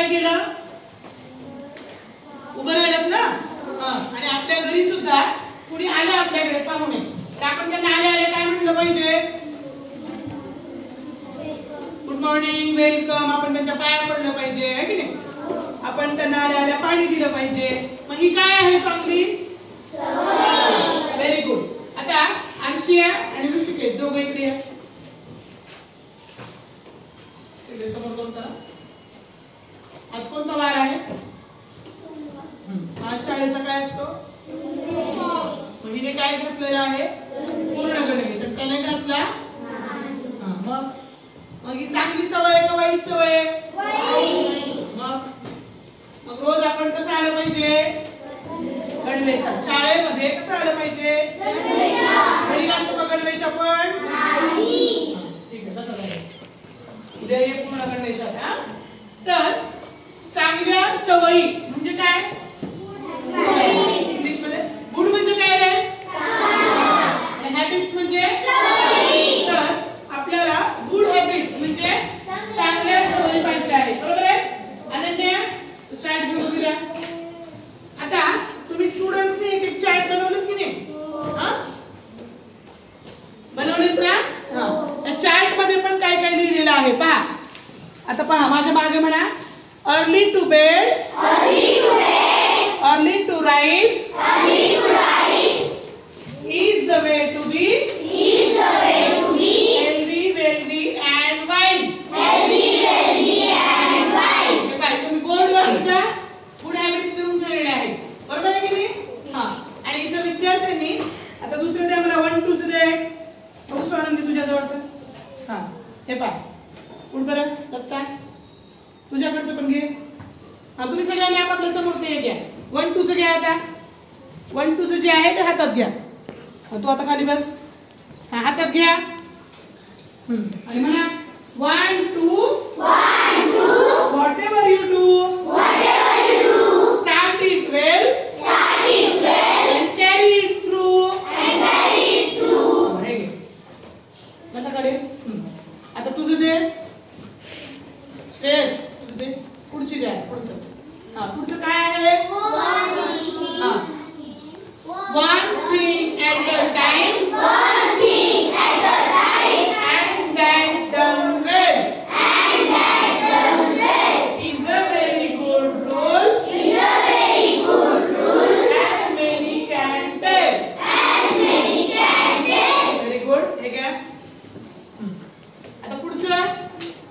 काय केलं? उभं राहिलं ना. आणि आपल्या घरी सुद्धा कुणी आलं आपल्याकडे पाहुणे तर आपण त्यांना आले काय म्हटलं पाहिजे? Good morning, welcome. आपण त्यांच्या पाया पडलं पाहिजे आहे की नाही? आपण त्यांना आल्या पाणी दिलं पाहिजे. मग ही काय आहे चांगली सवय. Very good. आता अंशिया आणि ऋषिकेश दोघं इकडे या. समोर कोणता? आज कोणता वार आहे? आज शाळेचा काय असतो? हिने काय घातलेलं आहे? पूर्ण गणवेश. त्याने घातला मग ही चांगली सवय आहे का वाईट सवय आहे? मग रोज आपण कसं आलं पाहिजे? गणवेशात. शाळेमध्ये कसं आलं पाहिजे? घरी घालतो का गणवेश आपण? ठीक आहे, कसं झालं? उद्या ये पूर्ण गणवेशात. तर चांगल्या सवयी म्हणजे काय? इंग्लिश मध्ये गुड म्हणजे काय रे? आणि हॅबिट्स म्हणजे तर आपल्याला गुड हॅबिट्स म्हणजे चांगल्या सवयी पाहिजे आहे. बरोबर आहे? अनन्या चार्ट घेऊन दिला. आता तुम्ही स्टुडंट्सने एक चार्ट बनवलं की नाही? बनवलेत ना? त्या चार्ट मध्ये पण काय काय लिहिलेलं आहे पहा. आता पहा माझ्या मागे म्हणा. Early to bed, early to rise, is the way to be healthy, wealthy and wise. तुम्ही बोर्डवर सुद्धा गुड हॅबिट्स लिहून ठेवलेले आहेत. बरोबर आहे की नाही? आणि इथं विद्यार्थ्यांनी आता दुसरं द्या मला 1 2 चं दे. बघू स्वानंदी तुझ्या जवळचं. हे पहा. उठ बरं दत्ता. तुझ्याकडचं पण घे. तुम्ही सगळ्यांनी आपापल्या समोरचं हे घ्या. 1 2 चं घ्या. आता 1 2 चं जे आहे ते हातात घ्या. तू आता खाली बस. हातात घ्या आणि म्हणा 1 2 whatever you do start it well and carry it through. कसं करेल? आता तुझं दे श्रेयस. तुझं दे. पुढची द्या. पुढचं काय आहे? One thing at a time. And then done well. Is a very good rule. As many can tell. Very good. हे घ्या. आता पुढचं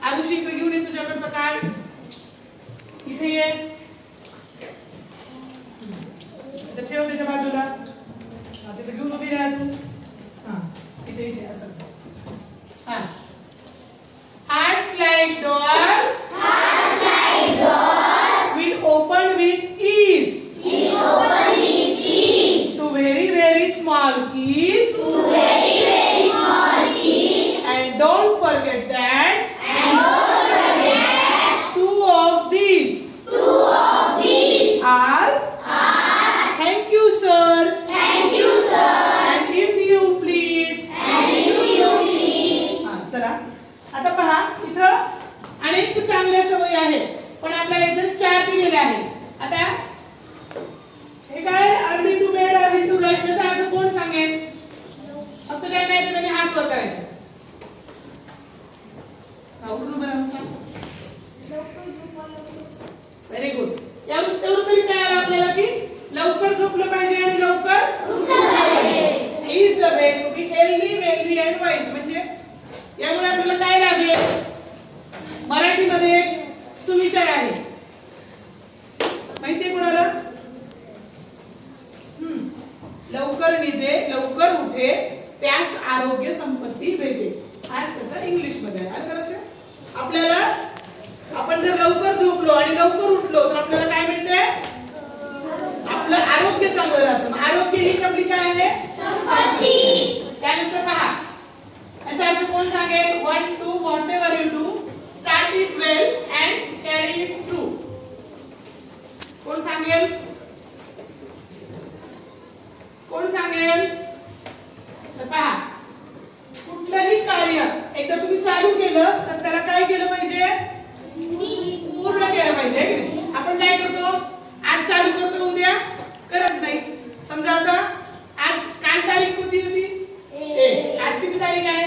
आरुषी इकडे घेऊन ये तुझ्याकडचं काय? इथे ये. ठेव त्याच्या बाजूला. तिथे घेऊन उभी राहा तू. इथे इथे असं. Hearts like doors will open with ease. To very very small keys. And don't forget that. Two of these are thank you sir. And if you please. चला आता पहा इथं अनेक चांगल्या सवयी आहेत पण आपल्याला इथं 4 दिलेले आहेत. आता हे काय? Early to bed, early to rise. त्याचा अर्थ कोण सांगेल? फक्त ज्यांना येतं त्यांनी हात वर करायचं. Very good. तेवढं तरी काय आलं आपल्याला की लवकर झोपलं पाहिजे आणि लवकर उठलं पाहिजे. Is the way to be healthy, wealthy and wise. म्हणजे यामुळे आपल्याला काय लागेल? मराठीमध्ये सुविचार आहे माहितीये कोणाला? लवकर निजे, लवकर उठे, त्यास आरोग्य संपत्ती भेटे. आज त्याचा इंग्लिश मध्ये आहे. आलं का लक्षात? आपल्याला आपण जर लवकर झोपलो आणि लवकर उठलो तर आपल्याला काय मिळते? आपलं आरोग्य चांगलं राहतं. आरोग्य ही आपली काय आहे? संपत्ती. त्यानंतर पहा याचा अर्थ कोण सांगेल? 1 2 whatever you do start it well and carry it through. कोण सांगेल? कोण सांगेल? तर पहा कुठलंही कार्य एकदा तुम्ही चालू केलं तर त्याला काय केलं पाहिजे? पूर्ण केलं पाहिजे. पाहिजे आहे की नाही. आपण काय करतो आज चालू करतो उद्या करत नाही. समजा आता आज काल तारीख कोणती होती आज किती तारीख आहे